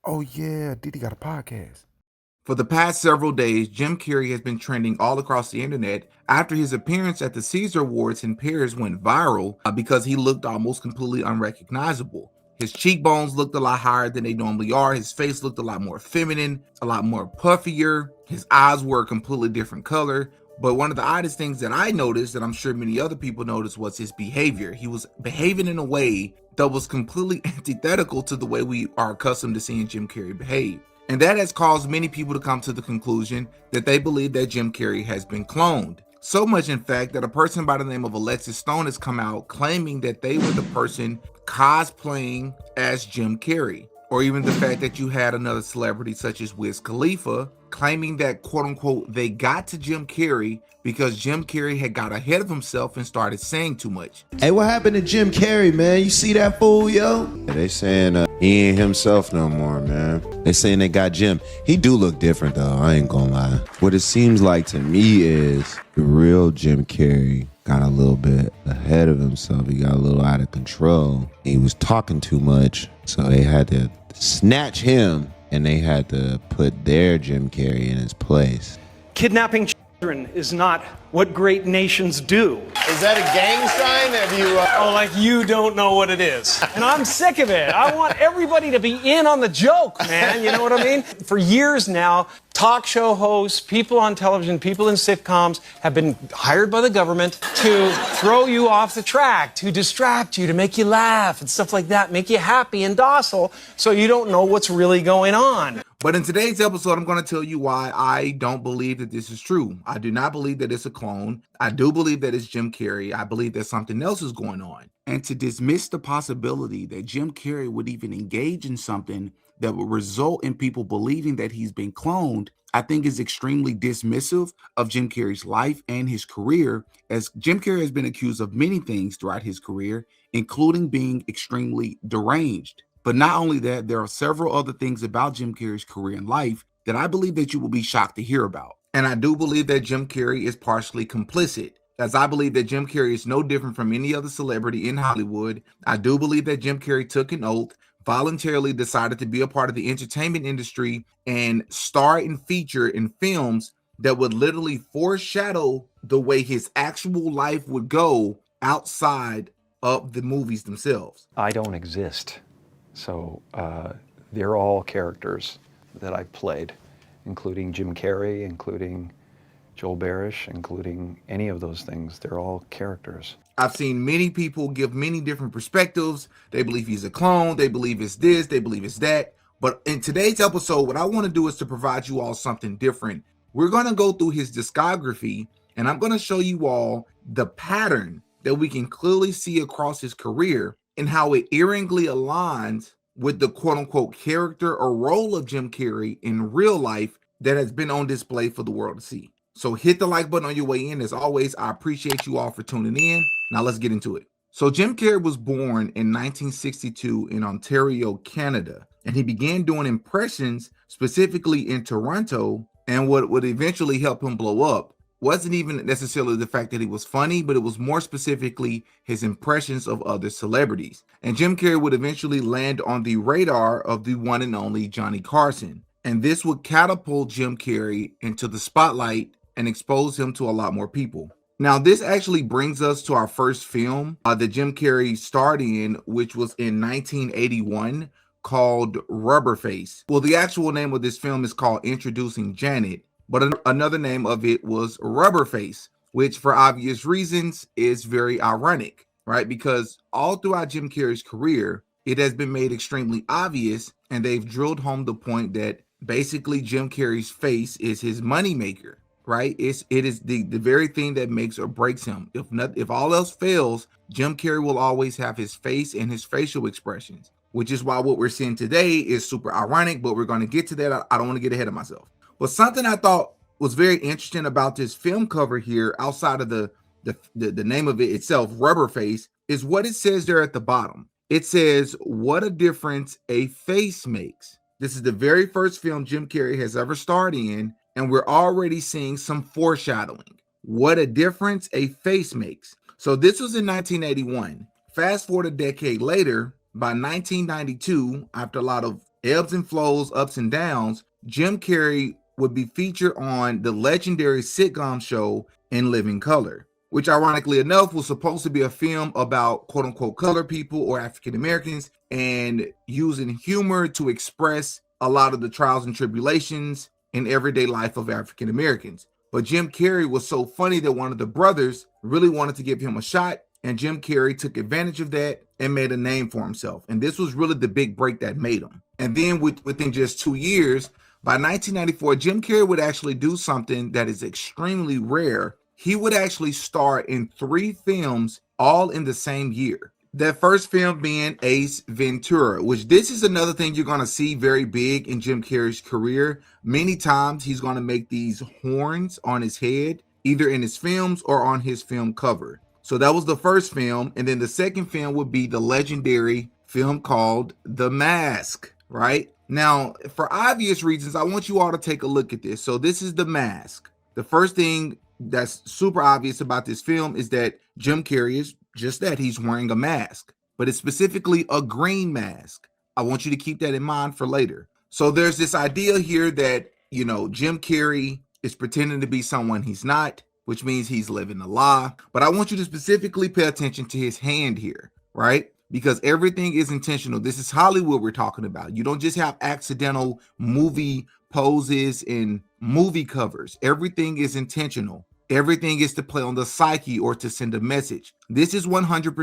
Oh yeah, Diddy got a podcast. For the past several days, Jim Carrey has been trending all across the internet after his appearance at the Caesar Awards in Paris went viral because he looked almost completely unrecognizable. His cheekbones looked a lot higher than they normally are. His face looked a lot more feminine, a lot more puffier. His eyes were a completely different color. But one of the oddest things that I noticed, that I'm sure many other people noticed, was his behavior. He was behaving in a way that was completely antithetical to the way we are accustomed to seeing Jim Carrey behave. And that has caused many people to come to the conclusion that they believe that Jim Carrey has been cloned. So much, in fact, that a person by the name of Alexis Stone has come out claiming that they were the person cosplaying as Jim Carrey. Or even the fact that you had another celebrity such as Wiz Khalifa claiming that, quote unquote, they got to Jim Carrey because Jim Carrey had got ahead of himself and started saying too much. Hey, what happened to Jim Carrey, man? You see that fool, yo? They saying he ain't himself no more, man. They saying they got Jim. He do look different, though. I ain't gonna lie. What it seems like to me is the real Jim Carrey got a little bit ahead of himself. He got a little out of control. He was talking too much, so they had to snatch him and they had to put their Jim Carrey in his place. Kidnapping children is not what great nations do. Is that a gang sign? Have you? Oh, like you don't know what it is. And I'm sick of it. I want everybody to be in on the joke, man. You know what I mean? For years now, talk show hosts, people on television, people in sitcoms have been hired by the government to throw you off the track, to distract you, to make you laugh and stuff like that, make you happy and docile so you don't know what's really going on. But in today's episode, I'm going to tell you why I don't believe that this is true. I do not believe that it's a clone. I do believe that it's Jim Carrey. I believe that something else is going on. And to dismiss the possibility that Jim Carrey would even engage in something that would result in people believing that he's been cloned, I think is extremely dismissive of Jim Carrey's life and his career, as Jim Carrey has been accused of many things throughout his career, including being extremely deranged. But not only that, there are several other things about Jim Carrey's career and life that I believe that you will be shocked to hear about. And I do believe that Jim Carrey is partially complicit, as I believe that Jim Carrey is no different from any other celebrity in Hollywood. I do believe that Jim Carrey took an oath, voluntarily decided to be a part of the entertainment industry and star and feature in films that would literally foreshadow the way his actual life would go outside of the movies themselves. I don't exist. So they're all characters that I've played, including Jim Carrey, including Joel Barish, including any of those things. They're all characters. I've seen many people give many different perspectives. They believe he's a clone. They believe it's this. They believe it's that. But in today's episode, what I want to do is to provide you all something different. We're going to go through his discography, and I'm going to show you all the pattern that we can clearly see across his career and how it eerily aligns with the quote-unquote character or role of Jim Carrey in real life that has been on display for the world to see. So hit the like button on your way in. As always, I appreciate you all for tuning in. Now let's get into it. So Jim Carrey was born in 1962 in Ontario, Canada, and he began doing impressions specifically in Toronto, and what would eventually help him blow up wasn't even necessarily the fact that he was funny, but it was more specifically his impressions of other celebrities. And Jim Carrey would eventually land on the radar of the one and only Johnny Carson. And this would catapult Jim Carrey into the spotlight and expose him to a lot more people. Now, this actually brings us to our first film that Jim Carrey starred in, which was in 1981, called Rubberface. Well, the actual name of this film is called Introducing Janet, but another name of it was Rubberface, which for obvious reasons is very ironic, right? Because all throughout Jim Carrey's career, it has been made extremely obvious, and they've drilled home the point that basically Jim Carrey's face is his moneymaker, right? It is the very thing that makes or breaks him. If all else fails, Jim Carrey will always have his face and his facial expressions, which is why what we're seeing today is super ironic, but we're going to get to that. I don't want to get ahead of myself. But something I thought was very interesting about this film cover here, outside of the name of it itself, Rubberface, is what it says there at the bottom. It says, "What a difference a face makes." This is the very first film Jim Carrey has ever starred in, and we're already seeing some foreshadowing. What a difference a face makes. So this was in 1981. Fast forward a decade later, by 1992, after a lot of ebbs and flows, ups and downs, Jim Carrey would be featured on the legendary sitcom show In Living Color, which ironically enough was supposed to be a film about quote unquote colored people or African Americans and using humor to express a lot of the trials and tribulations in everyday life of African Americans. But Jim Carrey was so funny that one of the brothers really wanted to give him a shot, and Jim Carrey took advantage of that and made a name for himself. And this was really the big break that made him. And then within just 2 years, by 1994, Jim Carrey would actually do something that is extremely rare. He would actually star in 3 films all in the same year. That first film being Ace Ventura, which this is another thing you're going to see very big in Jim Carrey's career. Many times he's going to make these horns on his head, either in his films or on his film cover. So that was the first film. And then the second film would be the legendary film called The Mask, right? Now, for obvious reasons, I want you all to take a look at this. So this is The Mask. The first thing that's super obvious about this film is that Jim Carrey is just that. He's wearing a mask, but it's specifically a green mask. I want you to keep that in mind for later. So there's this idea here that, you know, Jim Carrey is pretending to be someone he's not, which means he's living a lie. But I want you to specifically pay attention to his hand here, right? Because everything is intentional. This is Hollywood we're talking about. You don't just have accidental movie poses and movie covers. Everything is intentional. Everything is to play on the psyche or to send a message. This is 100%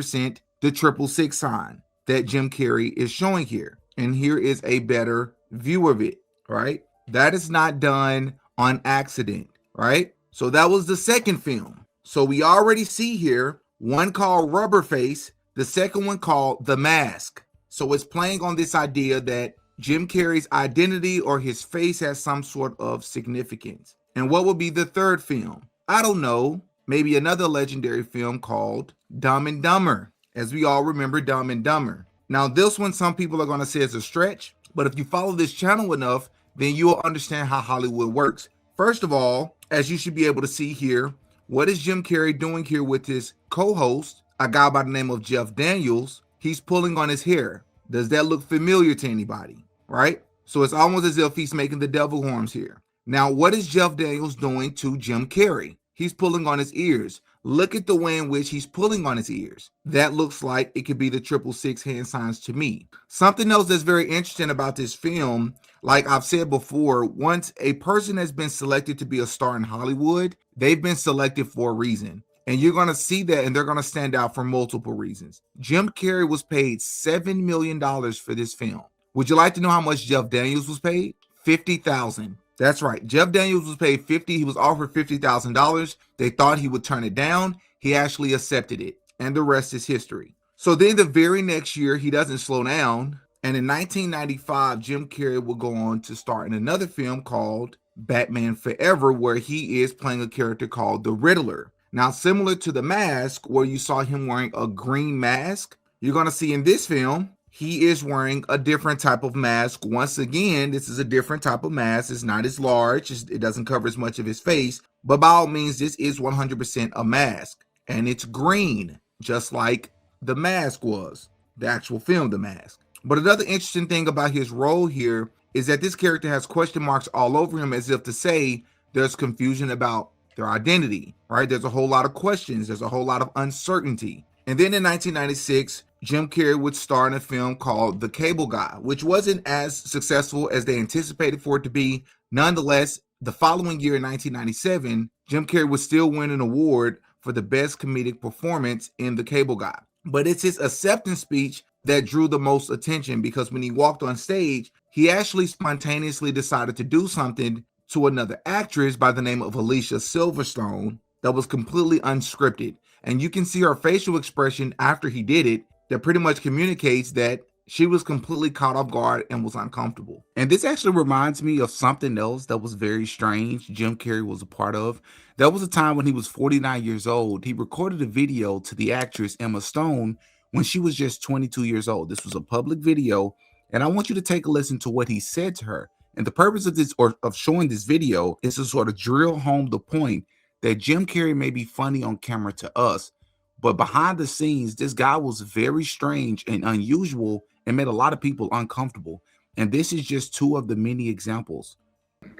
the 666 sign that Jim Carrey is showing here. And here is a better view of it, right? That is not done on accident, right? So that was the second film. So we already see here one called Rubber Face, the second one called The Mask. So it's playing on this idea that Jim Carrey's identity or his face has some sort of significance. And what would be the third film? I don't know, maybe another legendary film called Dumb and Dumber, as we all remember Dumb and Dumber. Now, this one, some people are going to say is a stretch, but if you follow this channel enough, then you'll understand how Hollywood works. First of all, as you should be able to see here, what is Jim Carrey doing here with his co-host, a guy by the name of Jeff Daniels? He's pulling on his hair. Does that look familiar to anybody, right? So it's almost as if he's making the devil horns here. Now, what is Jeff Daniels doing to Jim Carrey? He's pulling on his ears. Look at the way in which he's pulling on his ears. That looks like it could be the 666 hand signs to me. Something else that's very interesting about this film, like I've said before, once a person has been selected to be a star in Hollywood, they've been selected for a reason. And you're going to see that, and they're going to stand out for multiple reasons. Jim Carrey was paid $7 million for this film. Would you like to know how much Jeff Daniels was paid? $50,000. That's right. Jeff Daniels was paid He was offered $50,000. They thought he would turn it down. He actually accepted it. And the rest is history. So then the very next year, he doesn't slow down. And in 1995, Jim Carrey will go on to star in another film called Batman Forever, where he is playing a character called the Riddler. Now, similar to The Mask, where you saw him wearing a green mask, you're going to see in this film, he is wearing a different type of mask. Once again, this is a different type of mask. It's not as large. It doesn't cover as much of his face. But by all means, this is 100% a mask. And it's green, just like The Mask was, the actual film, The Mask. But another interesting thing about his role here is that this character has question marks all over him, as if to say there's confusion about their identity, right? There's a whole lot of questions. There's a whole lot of uncertainty. And then in 1996, Jim Carrey would star in a film called The Cable Guy, which wasn't as successful as they anticipated for it to be. Nonetheless, the following year in 1997, Jim Carrey would still win an award for the best comedic performance in The Cable Guy. But it's his acceptance speech that drew the most attention, because when he walked on stage, he actually spontaneously decided to do something to another actress by the name of Alicia Silverstone that was completely unscripted. And you can see her facial expression after he did it that pretty much communicates that she was completely caught off guard and was uncomfortable. And this actually reminds me of something else that was very strange Jim Carrey was a part of. There was a time when he was 49 years old. He recorded a video to the actress Emma Stone when she was just 22 years old. This was a public video, and I want you to take a listen to what he said to her. And the purpose of this, or of showing this video, is to sort of drill home the point that Jim Carrey may be funny on camera to us, but behind the scenes, this guy was very strange and unusual and made a lot of people uncomfortable. And this is just two of the many examples.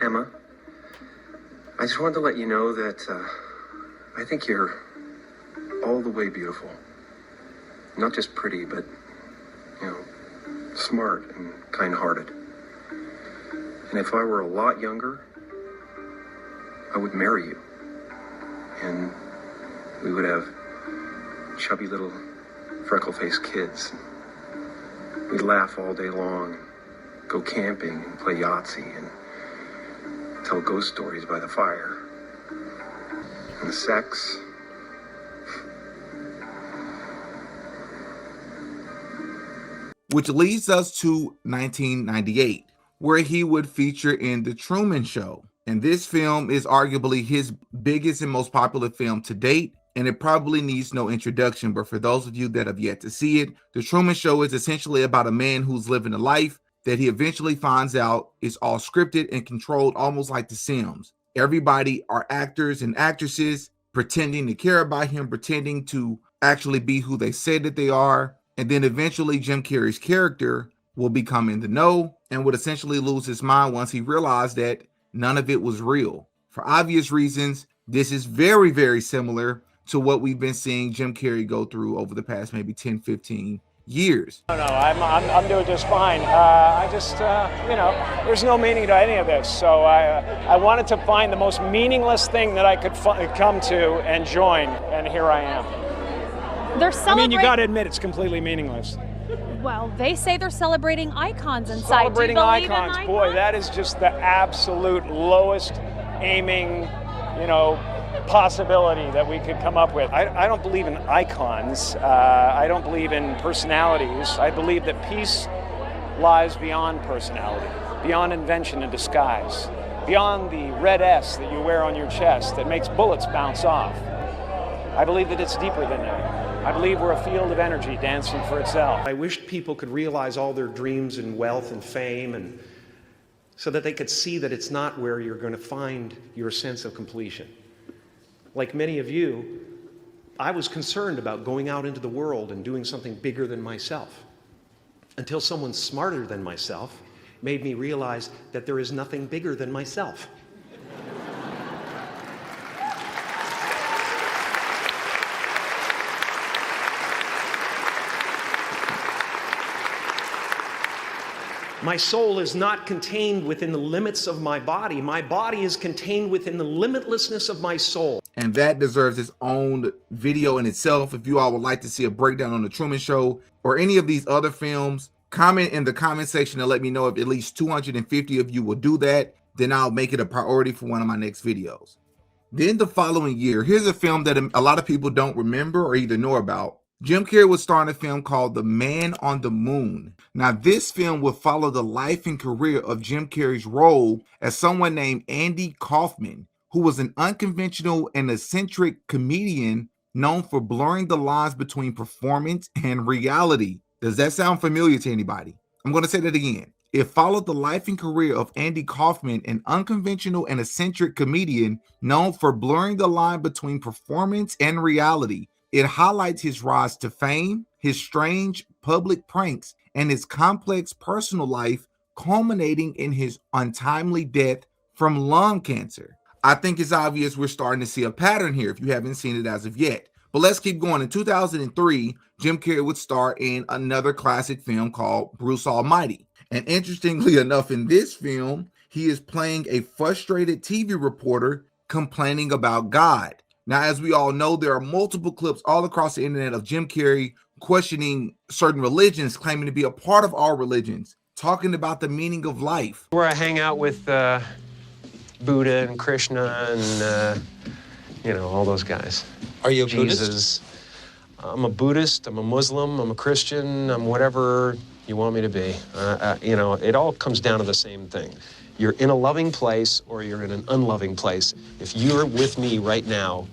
Emma, I just wanted to let you know that I think you're all the way beautiful. Not just pretty, but, smart and kind-hearted. And if I were a lot younger, I would marry you. And we would have chubby little freckle-faced kids. We'd laugh all day long, go camping and play Yahtzee and tell ghost stories by the fire. And the sex. Which leads us to 1998, where he would feature in The Truman Show. And this film is arguably his biggest and most popular film to date, and it probably needs no introduction, but for those of you that have yet to see it, The Truman Show is essentially about a man who's living a life that he eventually finds out is all scripted and controlled, almost like The Sims. Everybody are actors and actresses pretending to care about him, pretending to actually be who they say that they are. And then eventually Jim Carrey's character will become in the know and would essentially lose his mind once he realized that none of it was real. For obvious reasons, this is very, very similar to what we've been seeing Jim Carrey go through over the past maybe 10, 15 years. No, I'm doing just fine. I just, there's no meaning to any of this. So I wanted to find the most meaningless thing that I could come to and join, and here I am. They're celebrating. You got to admit it's completely meaningless. Well, they say they're celebrating icons inside. Celebrating Do you believe in icons, boy, that is just the absolute lowest aiming, possibility that we could come up with. I don't believe in icons. I don't believe in personalities. I believe that peace lies beyond personality, beyond invention and disguise, beyond the red S that you wear on your chest that makes bullets bounce off. I believe that it's deeper than that. I believe we're a field of energy dancing for itself. I wished people could realize all their dreams and wealth and fame, and so that they could see that it's not where you're going to find your sense of completion. Like many of you, I was concerned about going out into the world and doing something bigger than myself, until someone smarter than myself made me realize that there is nothing bigger than myself. My soul is not contained within the limits of my body. My body is contained within the limitlessness of my soul. And that deserves its own video in itself. If you all would like to see a breakdown on The Truman Show or any of these other films, comment in the comment section and let me know if at least 250 of you will do that. Then I'll make it a priority for one of my next videos. Then the following year, here's a film that a lot of people don't remember or either know about. Jim Carrey would star in a film called The Man on the Moon. Now, this film would follow the life and career of Jim Carrey's role as someone named Andy Kaufman, who was an unconventional and eccentric comedian known for blurring the lines between performance and reality. Does that sound familiar to anybody? I'm going to say that again. It followed the life and career of Andy Kaufman, an unconventional and eccentric comedian known for blurring the line between performance and reality. It highlights his rise to fame, his strange public pranks, and his complex personal life, culminating in his untimely death from lung cancer. I think it's obvious we're starting to see a pattern here if you haven't seen it as of yet. But let's keep going. In 2003, Jim Carrey would star in another classic film called Bruce Almighty. And interestingly enough, in this film, he is playing a frustrated TV reporter complaining about God. Now, as we all know, there are multiple clips all across the internet of Jim Carrey questioning certain religions, claiming to be a part of all religions, talking about the meaning of life. Where I hang out with Buddha and Krishna and, all those guys. Are you a Jesus. Buddhist? I'm a Buddhist, I'm a Muslim, I'm a Christian, I'm whatever you want me to be. It all comes down to the same thing. You're in a loving place or you're in an unloving place. If you're with me right now,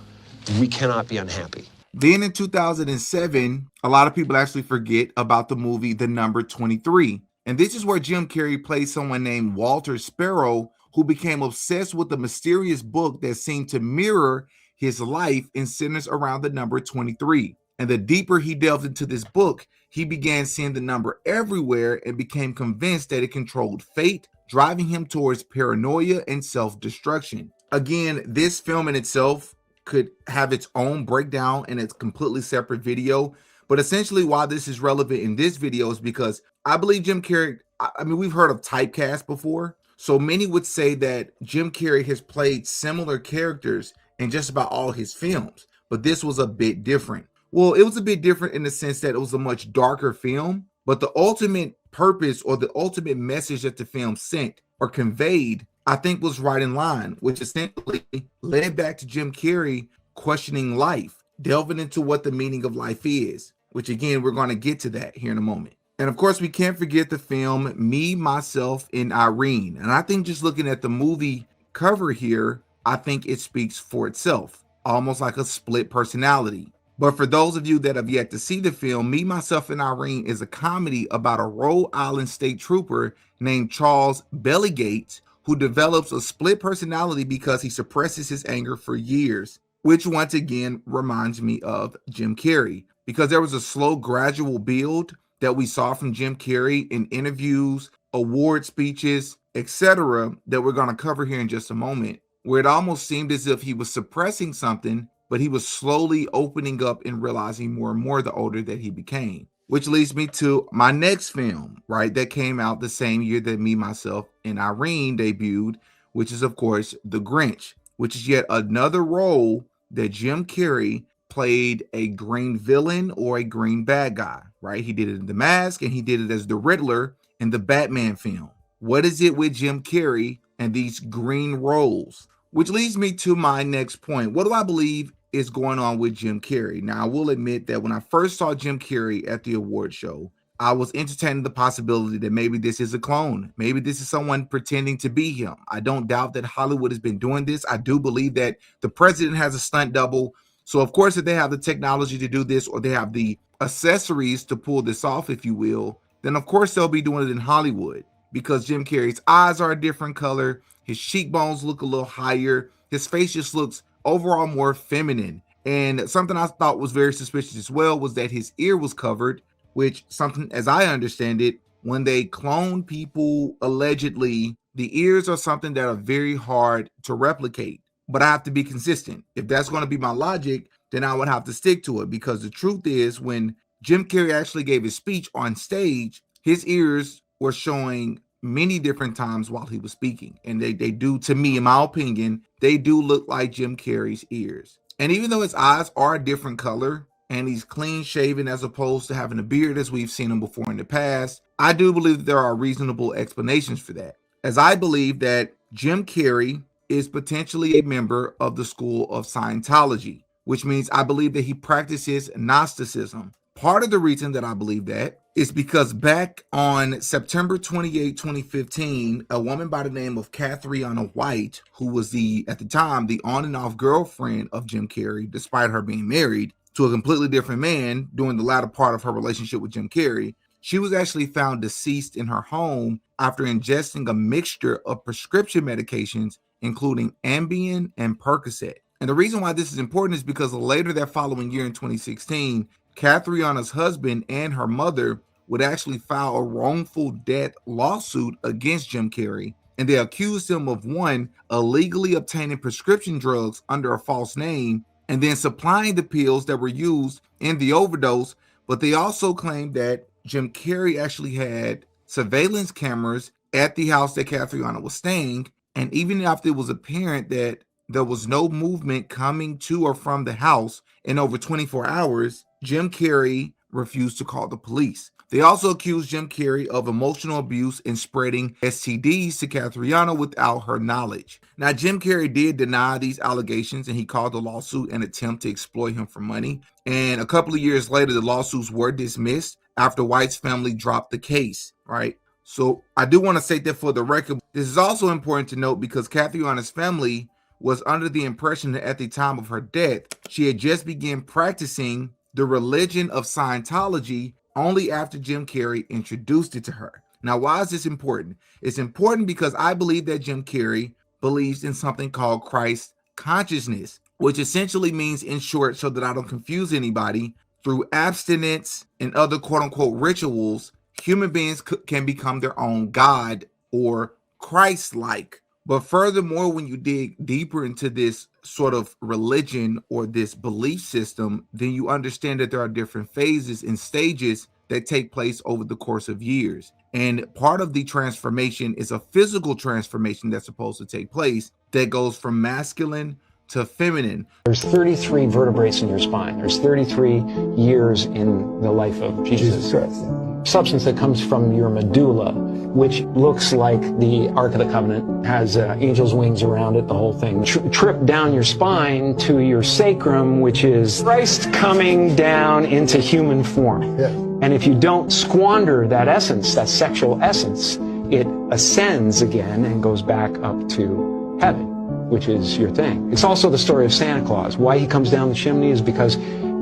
we cannot be unhappy. Then in 2007, a lot of people actually forget about the movie The Number 23. And this is where Jim Carrey plays someone named Walter Sparrow, who became obsessed with a mysterious book that seemed to mirror his life and centers around the number 23. And the deeper he delved into this book, he began seeing the number everywhere and became convinced that it controlled fate, driving him towards paranoia and self-destruction. Again, this film in itself could have its own breakdown in its completely separate video. But essentially why this is relevant in this video is because I believe Jim Carrey, I mean, we've heard of typecast before. So many would say that Jim Carrey has played similar characters in just about all his films, but this was a bit different. Well, it was a bit different in the sense that it was a much darker film, but the ultimate purpose or the ultimate message that the film sent or conveyed, I think was right in line, which essentially led back to Jim Carrey questioning life, delving into what the meaning of life is, which again, we're going to get to that here in a moment. And of course, we can't forget the film Me, Myself, and Irene. And I think just looking at the movie cover here, I think it speaks for itself, almost like a split personality. But for those of you that have yet to see the film, Me, Myself, and Irene is a comedy about a Rhode Island state trooper named Charles Belligates who develops a split personality because he suppresses his anger for years, which once again reminds me of Jim Carrey, because there was a slow, gradual build that we saw from Jim Carrey in interviews, award speeches, etc., that we're going to cover here in just a moment, where it almost seemed as if he was suppressing something, but he was slowly opening up and realizing more and more the older that he became. Which leads me to my next film, right, that came out the same year that Me, Myself, and Irene debuted, which is, of course, The Grinch, which is yet another role that Jim Carrey played a green villain or a green bad guy, right? He did it in The Mask and he did it as the Riddler in the Batman film. What is it with Jim Carrey and these green roles? Which leads me to my next point. What do I believe is going on with Jim Carrey? Now, I will admit that when I first saw Jim Carrey at the award show, I was entertaining the possibility that maybe this is a clone. Maybe this is someone pretending to be him. I don't doubt that Hollywood has been doing this. I do believe that the president has a stunt double. So, of course, if they have the technology to do this or they have the accessories to pull this off, if you will, then, of course, they'll be doing it in Hollywood because Jim Carrey's eyes are a different color. His cheekbones look a little higher. His face just looks overall more feminine. And something I thought was very suspicious as well was that his ear was covered, which something, as I understand it, when they clone people, allegedly, the ears are something that are very hard to replicate. But I have to be consistent. If that's going to be my logic, then I would have to stick to it, because the truth is when Jim Carrey actually gave his speech on stage, his ears were showing many different times while he was speaking. And they do, to me, in my opinion, they do look like Jim Carrey's ears. And even though his eyes are a different color and he's clean shaven as opposed to having a beard as we've seen him before in the past, I do believe that there are reasonable explanations for that. As I believe that Jim Carrey is potentially a member of the school of Scientology, which means I believe that he practices Gnosticism. Part of the reason that I believe that is because back on September 28, 2015, a woman by the name of Cathriona White, who was at the time, the on and off girlfriend of Jim Carrey, despite her being married to a completely different man during the latter part of her relationship with Jim Carrey, she was actually found deceased in her home after ingesting a mixture of prescription medications, including Ambien and Percocet. And the reason why this is important is because later that following year in 2016, Cathriona's husband and her mother would actually file a wrongful death lawsuit against Jim Carrey. And they accused him of, one, illegally obtaining prescription drugs under a false name and then supplying the pills that were used in the overdose. But they also claimed that Jim Carrey actually had surveillance cameras at the house that Cathriona was staying. And even after it was apparent that there was no movement coming to or from the house in over 24 hours, Jim Carrey refused to call the police. They also accused Jim Carrey of emotional abuse and spreading STDs to Cathriona without her knowledge. Now, Jim Carrey did deny these allegations, and he called the lawsuit an attempt to exploit him for money. And a couple of years later, the lawsuits were dismissed after White's family dropped the case, right? So I do want to state that for the record. This is also important to note because Cathriona's family was under the impression that at the time of her death, she had just begun practicing the religion of Scientology only after Jim Carrey introduced it to her. Now, why is this important? It's important because I believe that Jim Carrey believes in something called Christ consciousness, which essentially means, in short, so that I don't confuse anybody, through abstinence and other quote unquote rituals, human beings can become their own God or Christ-like. But furthermore, when you dig deeper into this sort of religion or this belief system, then you understand that there are different phases and stages that take place over the course of years. And part of the transformation is a physical transformation that's supposed to take place that goes from masculine to feminine. There's 33 vertebrae in your spine. There's 33 years in the life of Jesus Christ. Substance that comes from your medulla, which looks like the Ark of the Covenant, has angel's wings around it, the whole thing. Trip down your spine to your sacrum, which is Christ coming down into human form. Yeah. And if you don't squander that essence, that sexual essence, it ascends again and goes back up to heaven, which is your thing. It's also the story of Santa Claus. Why he comes down the chimney is because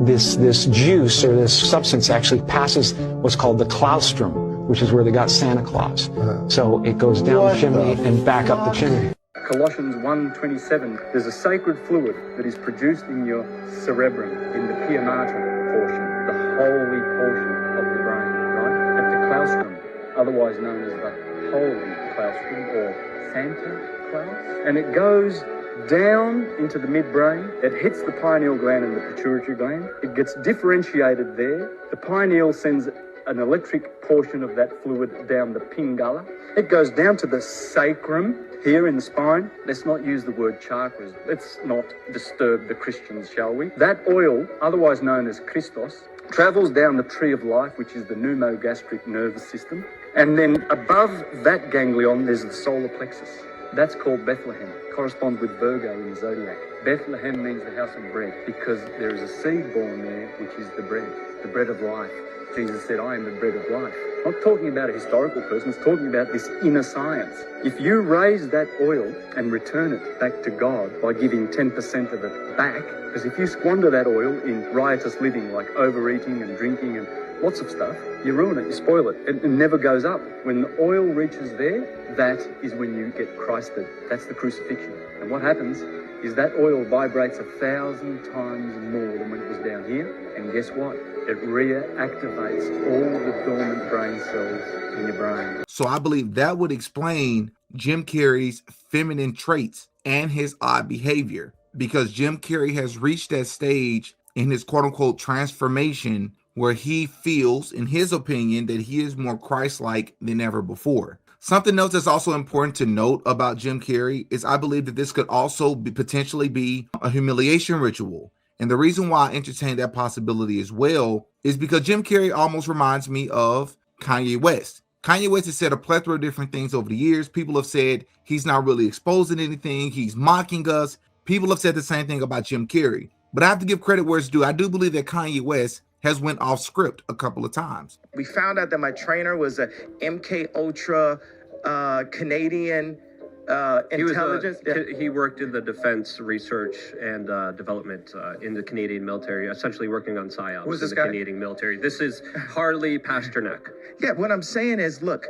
this juice or this substance actually passes what's called the claustrum, which is where they got Santa Claus. So it goes down the chimney and back up the chimney. Colossians 1:27, there's a sacred fluid that is produced in your cerebrum, in the pia mater portion, the holy portion of the brain, right? At the claustrum, otherwise known as the holy claustrum or Santa Claus. And it goes down into the midbrain. It hits the pineal gland and the pituitary gland. It gets differentiated there. The pineal sends an electric portion of that fluid down the pingala. It goes down to the sacrum here in the spine. Let's not use the word chakras. Let's not disturb the Christians, shall we? That oil, otherwise known as Christos, travels down the tree of life, which is the pneumogastric nervous system. And then above that ganglion, there's the solar plexus. That's called Bethlehem. Corresponds with Virgo in the zodiac. Bethlehem means the house of bread because there is a seed born there, which is the bread of life. Jesus said, I am the bread of life. Not talking about a historical person, it's talking about this inner science. If you raise that oil and return it back to God by giving 10% of it back, because if you squander that oil in riotous living like overeating and drinking and lots of stuff, you ruin it, you spoil it. It never goes up. When the oil reaches there, that is when you get Christed. That's the crucifixion. And what happens is that oil vibrates 1,000 times more than when it was down here. And guess what? It reactivates all the dormant brain cells in your brain. So I believe that would explain Jim Carrey's feminine traits and his odd behavior, because Jim Carrey has reached that stage in his quote unquote transformation where he feels, in his opinion, that he is more Christ-like than ever before. Something else that's also important to note about Jim Carrey is I believe that this could also potentially be a humiliation ritual. And the reason why I entertain that possibility as well is because Jim Carrey almost reminds me of Kanye West. Kanye West has said a plethora of different things over the years. People have said he's not really exposing anything. He's mocking us. People have said the same thing about Jim Carrey. But I have to give credit where it's due. I do believe that Kanye West has went off script a couple of times. We found out that my trainer was a MK Ultra Canadian intelligence. He worked in the defense research and development in the Canadian military, essentially working on psyops Who's in this the guy? Canadian military. This is Harley Pasternak. Yeah, what I'm saying is, look,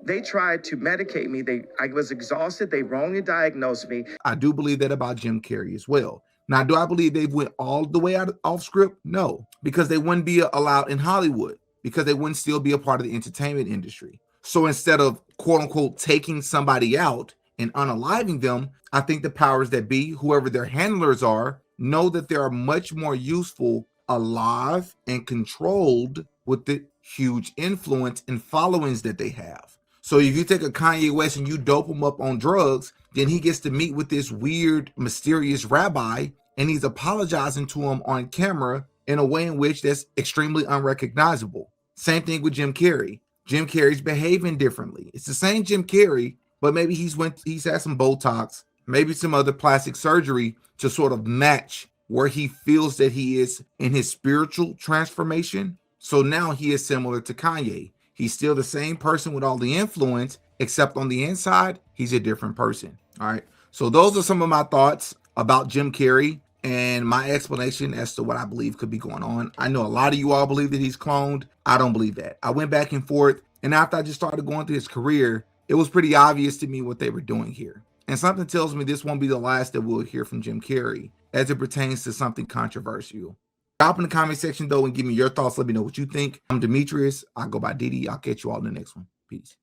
they tried to medicate me. I was exhausted. They wrongly diagnosed me. I do believe that about Jim Carrey as well. Now, do I believe they went all the way off script? No, because they wouldn't be allowed in Hollywood, because they wouldn't still be a part of the entertainment industry. So instead of quote unquote taking somebody out and unaliving them, I think the powers that be, whoever their handlers are, know that they are much more useful alive and controlled with the huge influence and followings that they have. So if you take a Kanye West and you dope him up on drugs, then he gets to meet with this weird, mysterious rabbi, and he's apologizing to him on camera in a way in which that's extremely unrecognizable. Same thing with Jim Carrey. Jim Carrey's behaving differently. It's the same Jim Carrey, but maybe he's had some Botox, maybe some other plastic surgery to sort of match where he feels that he is in his spiritual transformation. So now he is similar to Kanye. He's still the same person with all the influence, except on the inside, he's a different person. All right. So those are some of my thoughts about Jim Carrey and my explanation as to what I believe could be going on. I know a lot of you all believe that he's cloned. I don't believe that. I went back and forth, and after I just started going through his career, it was pretty obvious to me what they were doing here. And something tells me this won't be the last that we'll hear from Jim Carrey as it pertains to something controversial. Drop in the comment section, though, and give me your thoughts. Let me know what you think. I'm Demetrius. I go by Diddy. I'll catch you all in the next one. Peace.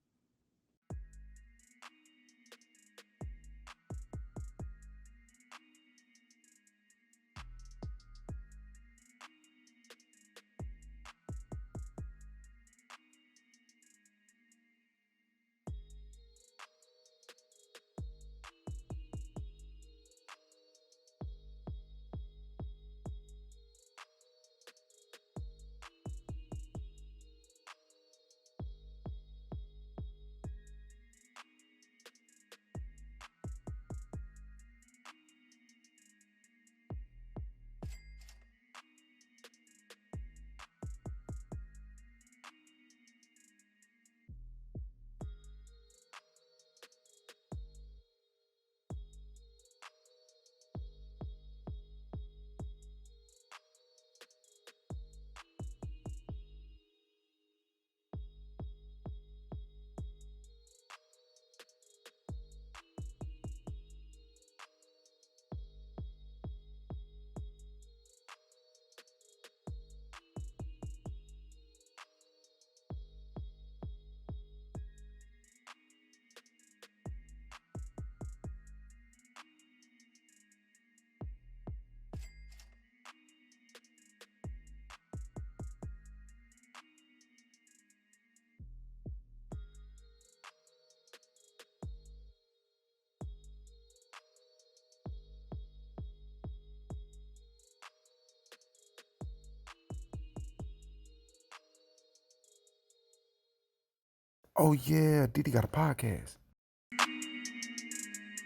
Oh yeah, Diddy got a podcast.